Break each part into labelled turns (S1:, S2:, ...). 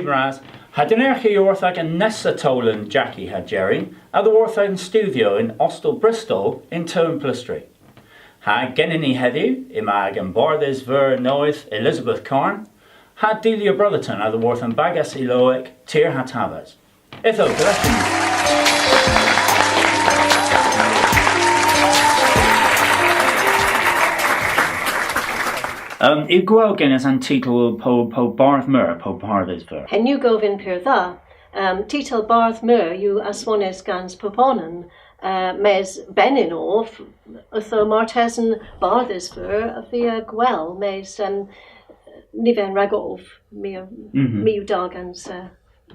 S1: Ras. Had an erchi orthag and Nessa Tolan Jackie had Jerry, at the orthag studio in Ostel Bristol in Tone Plustry. Ha genini heddiw, imag and Bardes ver noeth Elizabeth Carn, had Delia Brotherton at the worth and Bagas Eloic, Tir Hatavas. Itho, Igual genes an titel po Barth Mur, po Bardes ver.
S2: Hen you go vin per tha, titel Barth Mur, you aswones gans poponen, mes benin of, tho Martesen Bardes ver, via gwel, mes niven ragov, mi dagans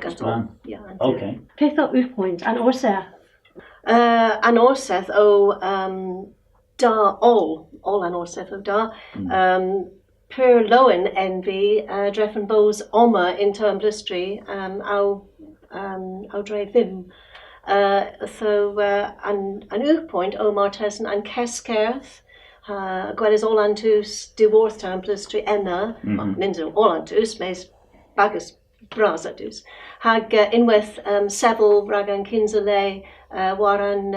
S2: gans yeah.
S1: Okay.
S3: Peth o wypwynt, an orsedd?
S2: An orsedd o da all an orsedd o da. Per loen envy, dreffen bos oma in term blistry, au dre vim. So an wypwynt o Martesen an keskerth, gwedys all antus diworth term blistry enna, ninzo all antus, mes bagus bras atus. Hag unwaith several ragan kinsale waran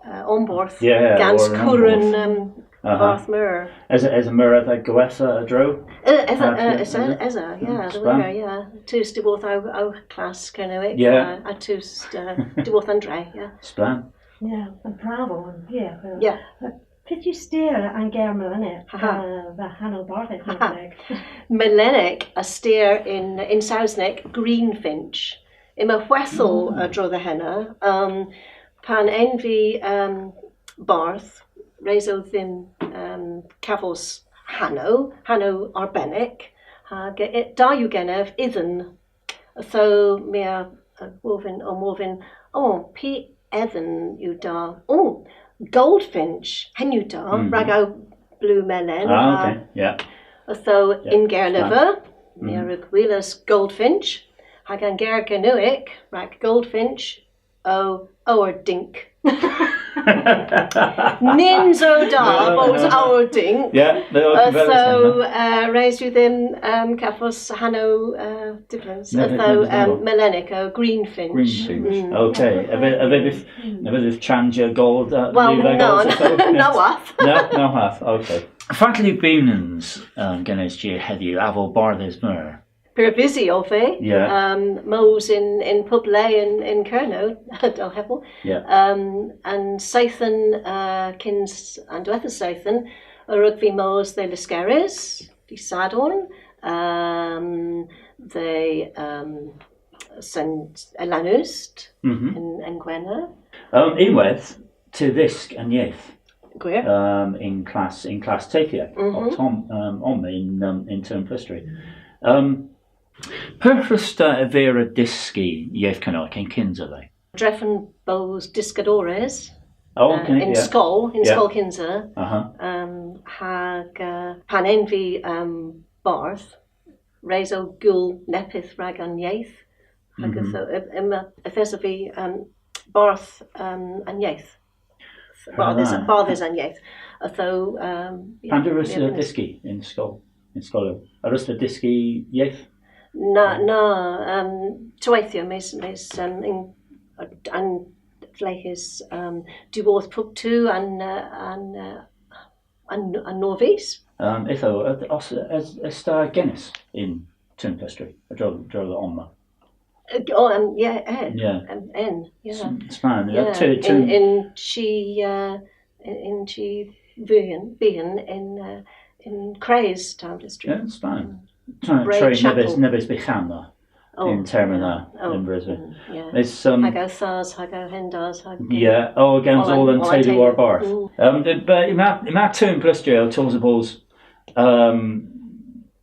S2: onborth gans curran Barth Mur.
S1: As a mirror that Goessa a dro?
S2: Eza, yeah, the winner, yeah. Tus diworth au class Kernowick, a tus diworth Andre, yeah.
S1: Splan.
S3: Yeah, and bravo, yeah.
S2: Yeah.
S3: Peth you steer an ger Melenik, the Hanno Barth,
S2: Melenik, a steer in Sousnick, Greenfinch. Ima whessel dro the henna, pan envy Barth, rezo ddim cafos Hanno Arbenik, da you genef idden, so mea woven, P. Ethan you da, Goldfinch, hen you da, rago blue melon.
S1: Okay, yeah.
S2: So in Gerliver, mea Wheelers Goldfinch, hagan ger Genuic, rag Goldfinch, our dink. Ninzo da, bos our dink.
S1: Yeah,
S2: so raise you them cafos Hanno difference. So Melenico, Greenfinch.
S1: Okay. A bit of Chanja gold.
S2: Well, no half.
S1: No half. Okay. Fatly Beanans genes G heddiw avol Bardes Mur.
S2: Per busy of
S1: Yeah.
S2: Mo's in Publé in Kerno, Del Heppel.
S1: Yeah.
S2: And Sathan kins and Dwetha Sathan, rugby Mo's the Liscaris, the Sadorn, the St. Elanust in Gwena.
S1: Unwaith to this and yes.
S2: Gwir.
S1: In class Takia of Tom in term history. Perfesta vera diski Yevkanok in Kinzale.
S2: Dreffen Bos Discadores.
S1: In
S2: Skull Kinza. Hag pan envy Barth. Rezo Gul Nepith Ragan Yaith. Hag Efesavi Barth and Yaith. Barth and Yaith. So
S1: Pandarus diski in Skull. In Skull. Arusta diski Yaith.
S2: Twaithio mes in and fleches duworth pub two and novice.
S1: Itho as star Guinness in Turnpestry. I drove the Omma. Span.
S2: In she Vihan in Craze Town District.
S1: Yeah, Span. Trade nebes bechamna in termina in Brisbane. It's
S2: Hago Thars, Hago Hendars, Hago.
S1: Yeah, against all and Taylor War Barth. But in that term plustrio tells balls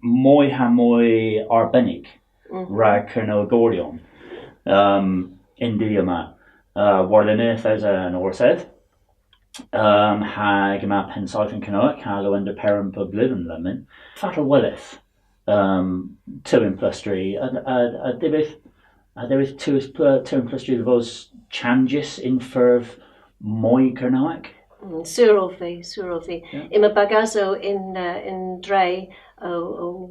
S1: moi arbenik rag kerno gordion in diama warleneth as an orsed hag ma pensiphon canoic halo under parent pub living lemon fatal willeth two in plustry there is two in plustry of us changes in ferv moi kernoic
S2: Surofi. Ima bagazo in dre o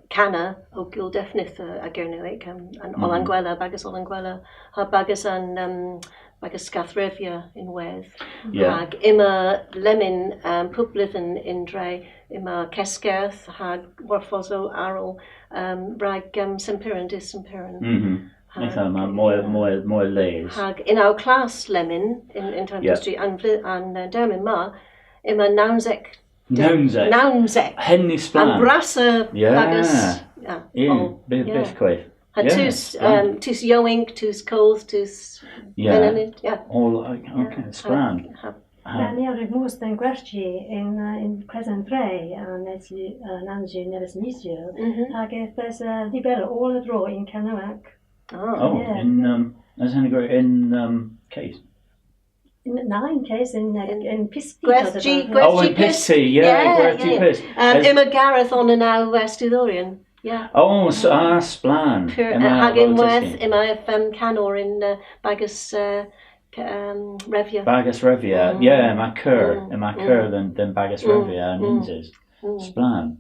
S2: cana o gildefnydd a Gernoeg an Olanguela, bagas Olanguela, ha bagas an bagas Skathrefia in Wedd. Hag ima lemon publithen in dre, ima Kesgerth, hag warfoso arol, rag Sempiran dis Sempiran.
S1: Eitha yma, mwy leis.
S2: Hag in our class lemon in Tempestry and Dermyn ma, ima Naunzek. Naunzek.
S1: Henny Splan.
S2: And brasa bagas.
S1: Biff Quaif.
S2: Had tus Yoink, tus Coles, tus Benenit.
S1: All, okay, Splan.
S3: Men jag har most en gwertje in Crescent Frey and it's Nanju Neves Nisio. Hag there's a libero all a draw in Canoac.
S1: In Case.
S3: In 9 case in Pisty.
S2: Gwertje
S1: in Pisty, Gwertje Pist.
S2: Ima Gareth on a now Westudorian. Yeah.
S1: Oh, so Splan.
S2: Hag in Weth, ima Canor in Bagas Revia.
S1: Bagas Revia, my cur than Bagas Revia and Inzes. Splan.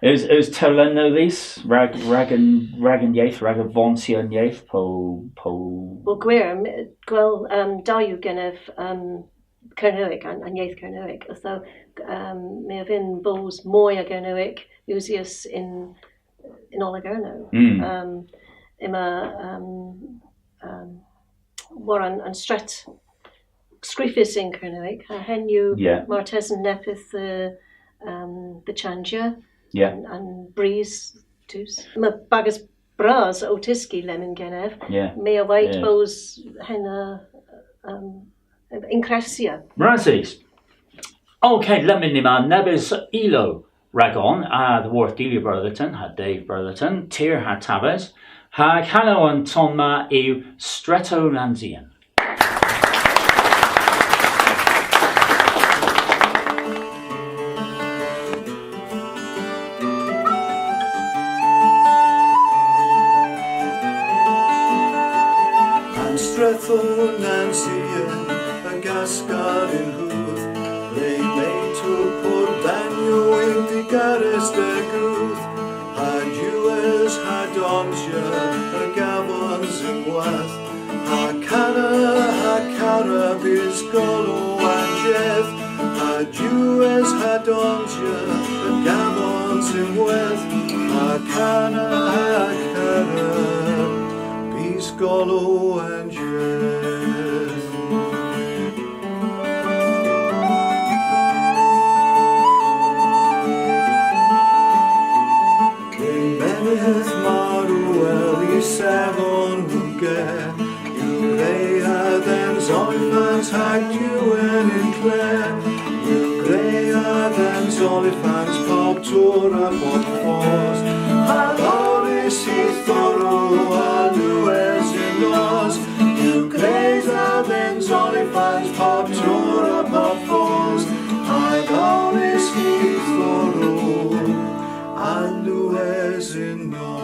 S1: Is Tolan no this rag and yaith rag of Vonsia and yaith po.
S2: Well, Gwyrm, gwel dayu genef Cernoic and yaith Cernoic. So me have in bulls moya Cernoic usius in Olagerno. Ima Warren and Stret Scriffis in Cernoic. Henu Martes and Nepith the Chanja. And breeze tus. Ma bagas bras otiski lemon genef. Me a white bows henna incressia.
S1: Razzies. Okay, lemon nima nebis ilo ragon the Worth Delia Brotherton had Dave Brotherton, Tyr had Tabes, hag Hanno and Tonma eu Stretolansian.
S4: Nancy a gascar in hoof, they made to poor Daniel in the garrest a gooth. Had US, had Domshire, a gavons in Wath, ha cara, Biscolo and Jeff. Had US, had Domshire, a gavons in Wath, ha cara, Biscolo and Jeff. Savon Bouquet, you lay than Zolifans had you and Claire. You greyer than Zolifans pop tour up on force. Aloris he thorough, Aluez in laws. You greyer than Zolifans pop tour up on force. Aloris he thorough, Aluez in laws.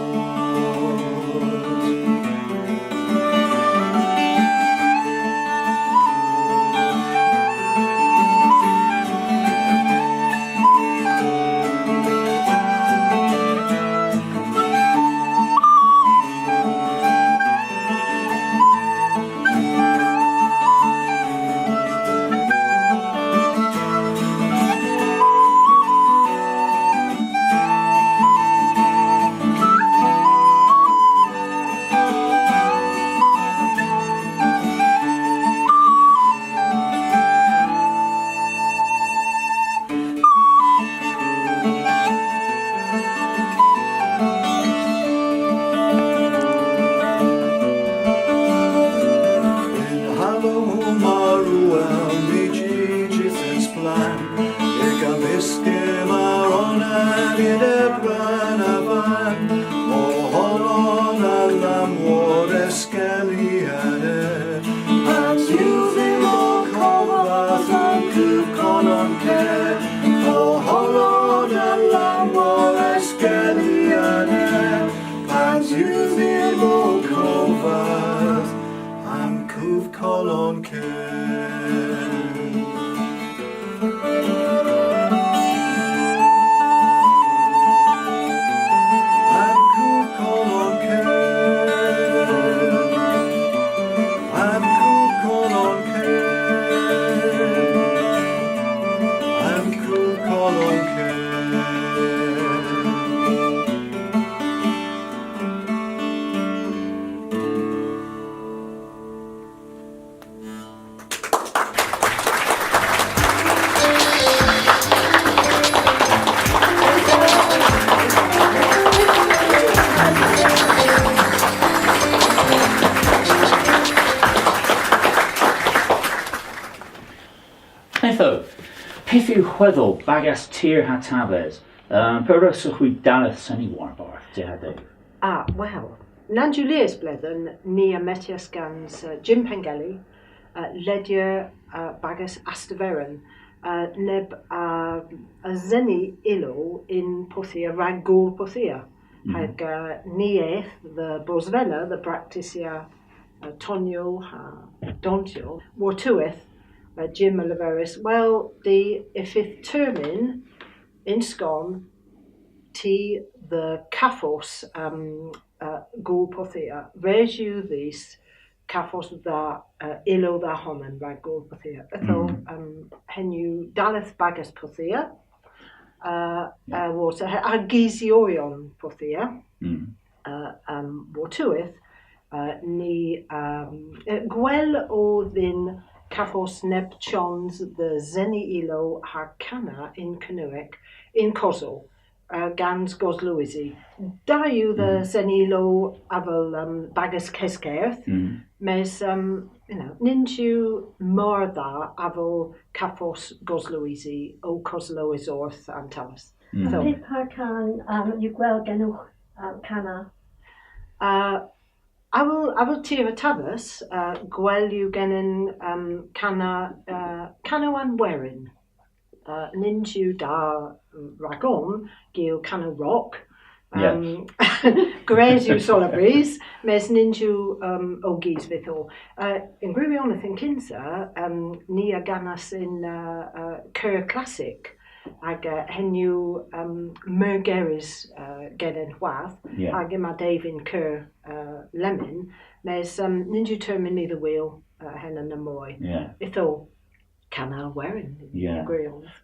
S1: Etho, peth yw chweddol bagas tir ha tabes, pyrrhyswch hwy daleth syni warbarth, di heddiw.
S5: Wel, nan Julius bledden ni a metias gans Jim Pengelly, ledyer bagas Astaveran, neb a zeni ilo in Pothia, rag gŵl Pothia. Hag ni eith, the Bosvena, the Bractisia Tonio, Dontio, war tueth, Jim Oliveris, well, the ifith termin in Scon, ti the Caphos gŵl Pothia, regiu these Caphos da ilo da honen, rag gŵl Pothia. Ytho, henu daleth bagas Pothia, water a Giziorion Pothia, war tueth, ni gwel o ddyn Caphos neb chons the zeni ilo harcana in Canuic in Koso, gans Gosluisi. Da yw the zeni ilo afel bagas Kesgerth, mes ninju marda afel Caphos Gosluisi o Coslois orth antalas.
S3: Peth harcan yw gweld genwch cana?
S5: I will tir a tabus, gwel yw genyn cana wan werin. Ninju da ragon, gil cana rock. Gres yw solabris, mes ninju o gys bithol. In gwirionedd yn Kinsa, ni a ganas in Cur Classic. Ag henu mergeris genyn hwath, ag yma Davin Cur Lemon, mes ninju termin ni the wheel hen yn y mwy. Itho cana werin.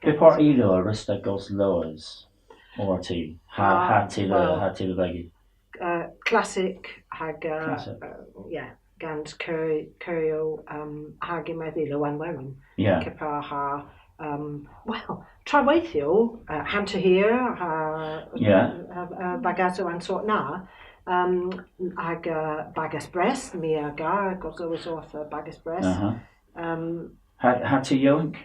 S1: Be par ilo a rysta gos loas, or ti, ha ti the begi?
S5: Classic, hag, gans curio, hag yma ilo wan werin. Kepa ha, well, traweithio, hanta here, bagazo and sort na, ag bagas breast, mi agar, got always author bagas breast.
S1: Had to yoink?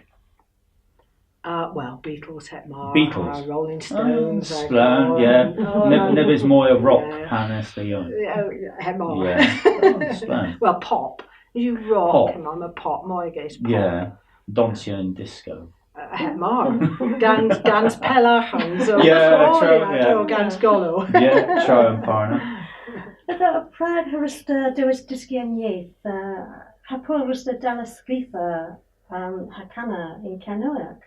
S5: Well, Beatles,
S1: Beatles.
S5: Rolling Stones.
S1: Splern, Nib is more a rock, Hannes the yoink.
S5: Hetmar. Well, pop. You rock, and I'm a pop, my guess pop.
S1: Yeah, Doncia and disco.
S5: Hetmar. Gans Pelachans. Or Gans Golo.
S1: Yeah, tro and parna.
S3: Ydw prag hyrwysta dywys dysgianiaeth, hapol hyrwysta dal ysgrifa hacana in Canuic?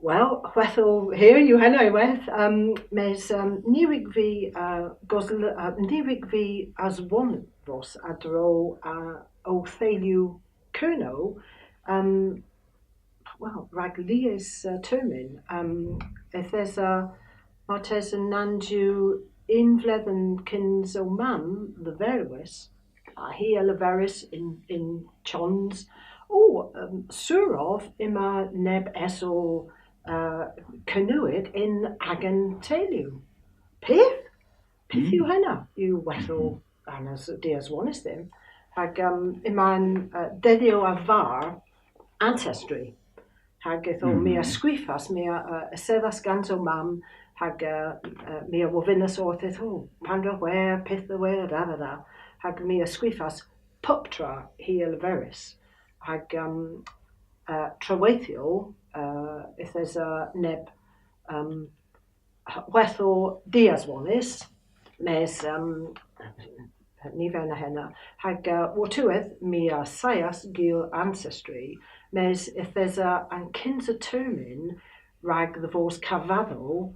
S5: Well, wethel here you henna weth mes niwig fi as one vos adro o theliu kerno well rag lies termin if there's a martes and nanju in vlethen kins o mam the verwis he leveris in chons surov ima neb eso Canuic in agan teliu. Pith yw hynna. Yw wethel anas dias wanis ddim. Hag iman deddio a var ancestry. Hag etho mi a sgwifas, mi a seddas gans o mam, hag mi a wofinas orth etho, pandra where, pith the where, da. Hag mi a sgwifas puptra hi elveris. Hag traweithio, if there's a neb wethel dias wanis, mes ni fena henna, hag watueth mi a sayas gil ancestry, mes if there's an kinsa termin rag the vos cavado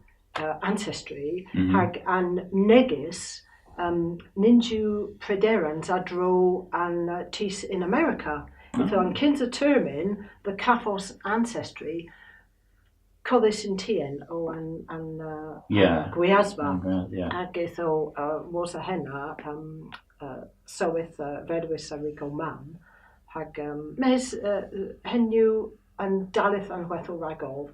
S5: ancestry, hag an negis ninju prederans adro an tis in America. So on kinsa termin, the Caphos ancestry, codis in tien o an Gwiasba, agetho was a henna, so with vedwis a rico mam, hag mes henu and dalith and wethel ragov,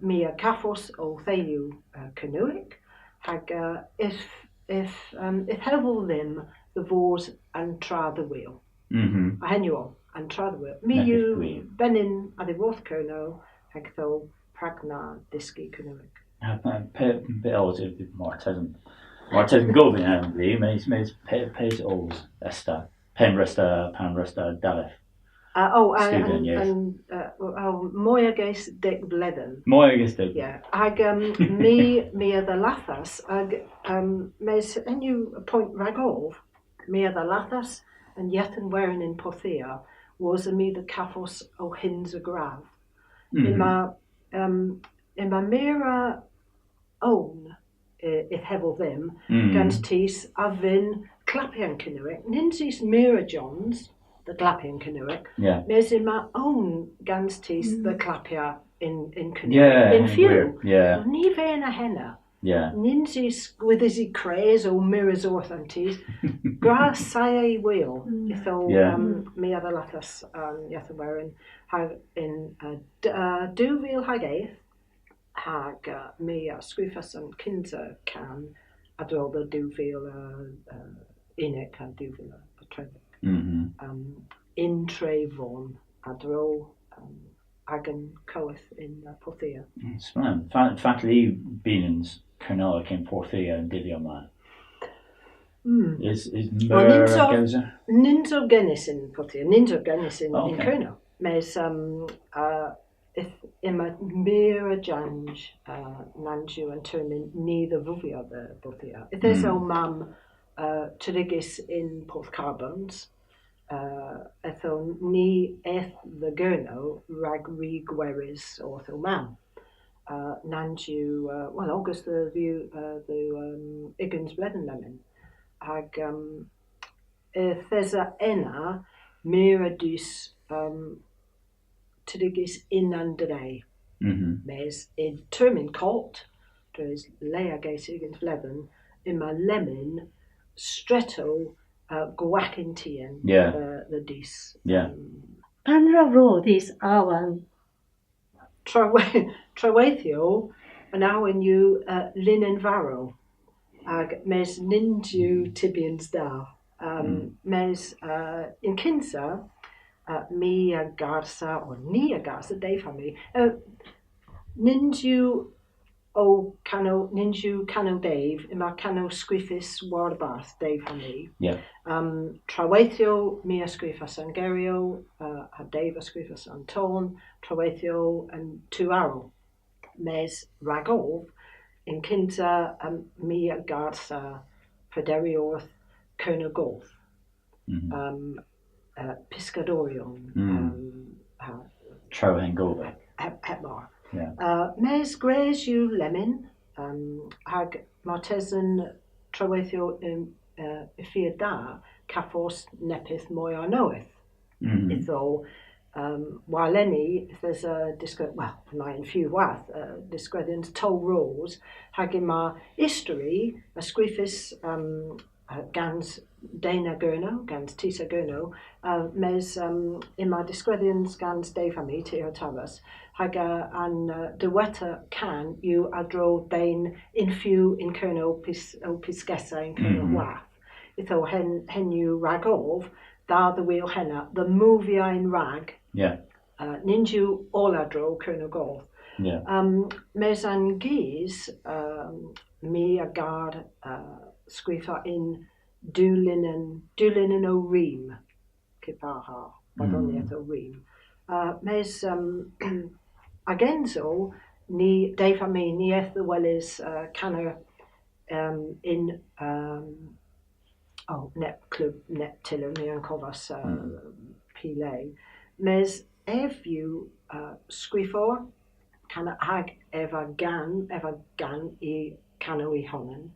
S5: mia Caphos o theliu Canuic, hag if hevel them the vors and tra the wheel. A henuol. an tradwyr. Mi
S1: Nag
S5: yw
S1: gwir.
S5: benin a ddiwodd cwrno hag tho pragna dysgu cwrnwig.
S1: Pe oes yw Martesyn gofyn am fi, mes pes oes esta. Pen rysta daleth. Student, yes.
S5: Mwy ag eis deg bleden.
S1: Mwy ag ystod.
S5: Yeah, ag mi a the lathas ag mes enw point ragov mi a the lathas and yet and wearing in Porthia was a mi the caffos o hins a grav. In ma mira own if hevel them gans tis a vin clapian canoic ninsis mira Johns the clapian canoic
S1: Yeah.
S5: mes in my own gans tis the clapia in canoic
S1: Yeah.
S5: in few.
S1: Weird. Yeah.
S5: Ni ve na henna.
S1: Yeah.
S5: Ninsis with his craze or mirrors orthantes, grass say wheel. So
S1: Yeah.
S5: me other lathas yet wearing hag in duvil hag eith hag me scrifas and kinza can adro the duvil inek and duvil a trevik. In Trevon adro agan coeth in Porthia.
S1: Splendid. Fatly Beanans Kernoak in Porthia and Divion man. Is Mur Goza?
S5: Ninzo Genis in Porthia, Ninzo Genis in
S1: Okay.
S5: Kerno. Mes if ima mira janj nanju and termin neither vuvia the Porthia. If there's o mam Trigis in Porth Carbons, etho ni eth the Gurno rag re gweris ortho mam. Nanju well August the view the Iggins Bleden lemon. Hag if there's a enna mira dus Trigis in Andre. Mes in termin colt there's Leia Gates Iggins Bleden in my lemon stretto Gwakintian,
S1: Yeah.
S5: the dis.
S1: Yeah.
S3: Panra ro dis awan.
S5: Trawathio, and now when you linen varo, ag mes ninju tibians da. Mes in Kinsa, mi a garsa, or ni a garsa, Dave for me. Ninju ninju cano Dave, ima cano scrifis warbath Dave for me.
S1: Yeah.
S5: Trawathio mi a scrifas Angerio, a Dave a scrifas Anton, Trawathio and Tuaro. Mes ragov in Kinta mi a garsa Federiorth Kernagolf. Piscadorion.
S1: Trohen Golbe.
S5: Hetmar.
S1: Yeah.
S5: Mes Grays you lemon, hag Martesan Trawathio Ifia da, Cafos Nepith Moya knoweth. Itho, Waleni, if there's a my few wath, discredins toll rules, hagima history, a scrifis gans Dana Gurno, gans Tisa Gurno, mes ima discredins gans Devami, Teo Tavas, haga an dueta can you adro Dane in few in Kerno Piscessa in Kerno Wath. Itho hen you ragov, da the wheel henna, the movie in rag.
S1: Yeah.
S5: Ninju all adro Kerno Golf.
S1: Yeah.
S5: Mes an gis mi a guard scrifa in Dulinen o Ream Kipaha Badoniet o Ream mes agenzo ni Dave me ni eth the well is canner in net club net tiller ni an covas pile mes if you scrifor can hag ever gan I cano I honen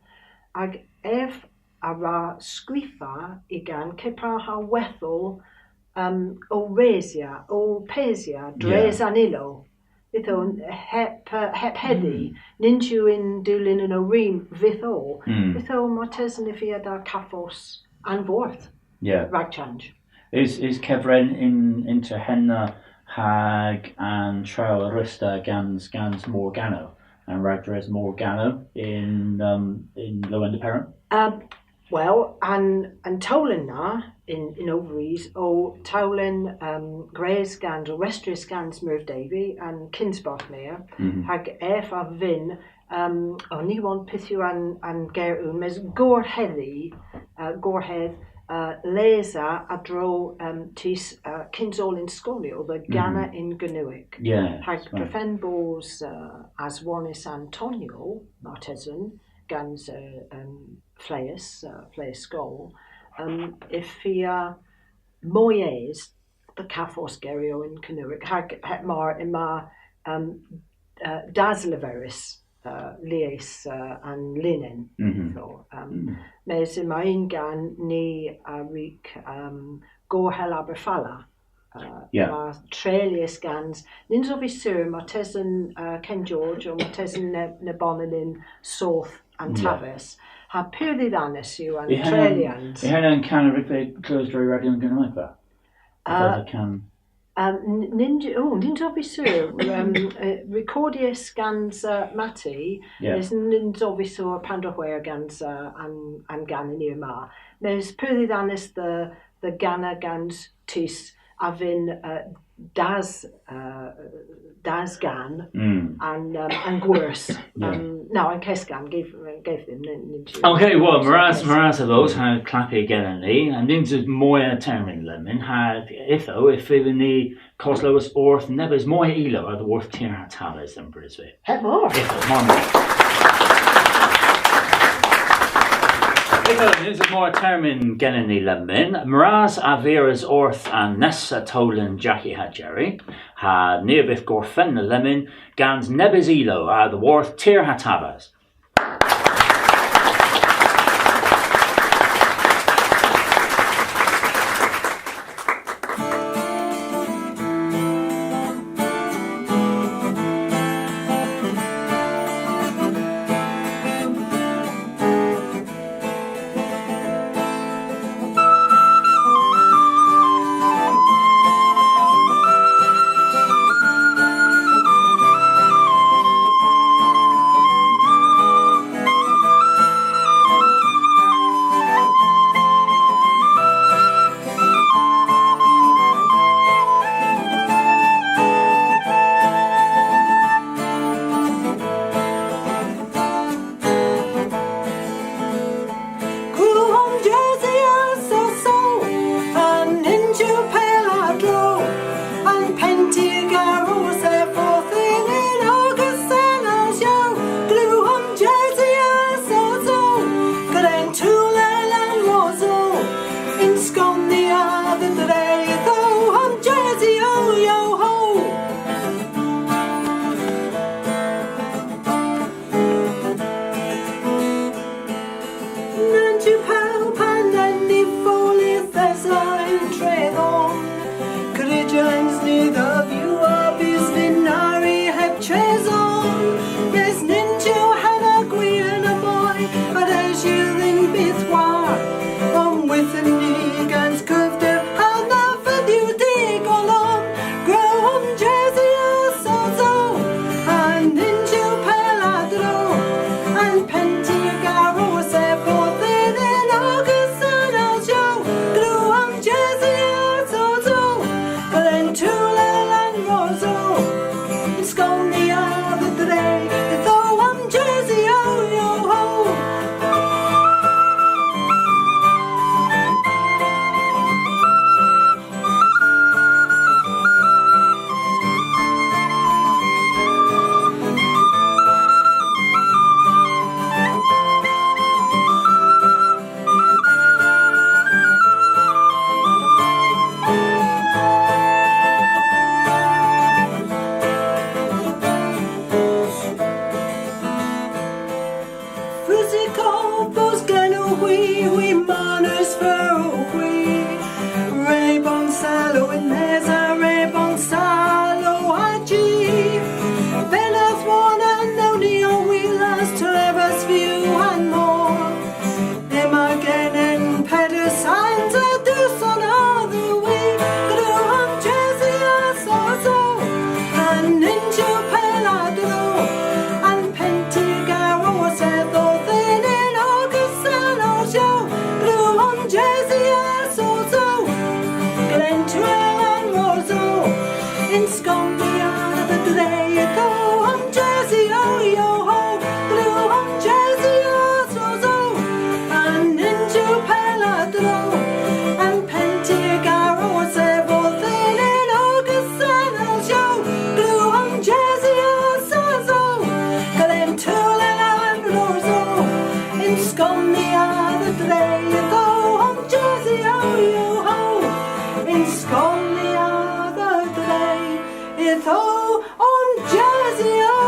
S5: ag if a ra scrifa I gan kepaha wethel o resia o pesia dres anilo ithon hep hedi ninju in dulin and o ream vitho itho motes nifia da kafos and vorth ragchange
S1: is Kevren into henna hag and trail rusta gans Morgano and Ragdres Morgano in Low End Parent?
S5: Well, and Tolan na in ovaries o Tolan Grays Gans o Restris Gans Merv Davy and Kinsbach Mayor hag a vin o ni wan pithu and Ger mes Gorheaddy Gorhead Leza a dro tis Kinsol in Scolio the Ghana in Ganuic.
S1: Yeah.
S5: Hag prefen bos as one is Antonio Martesan Gans Fleis Skull. If he Moyes the Cafos Gerio in Canuic hag het mar in ma Dazzleveris Lies and Linen. So mes in ma ingan ni rik Gorhel Aberfala. Ma Trelius Gans Nins officer Martesan Ken George or Martesan Nebonelin South and Tavis. Ha pyrddid anes yw an treliant.
S1: Ie hynny'n can y rygfyd closed drwy radio yn Gymraeg ba?
S5: Ninja officer recordius gans Mati is ninja officer Pandrohwer gans and gan in i'r ma. Mes pyrddid anes the Gana gans tis avin Das Gan and Gwers. No, and Kesgan gave them ninja.
S1: Okay, well, Maraz of those had clappy again and Lee, and ninja moya termin lemon had if even the Coslow's orth nebers moya elo are the worth tier hat talis and Brisbane.
S5: Het more.
S1: This is more termin geneni lemon. Maraz Avera's orth and Nessa Tolan Jackie had Jerry. Ha nearvith gorfen the lemon. Gans nebes elo are the worth tier hatabas.
S6: Scotland the day you go home Jersey, oh yo ho, blue home Jersey, oh so so, and into Peladro, and Pentigaro, several thing in August and I'll show, blue home Jersey, oh so so, Glentoul and Roseau, in Scotland the day you go home Jersey, oh yo ho, in Scotland the day you go home Jersey, oh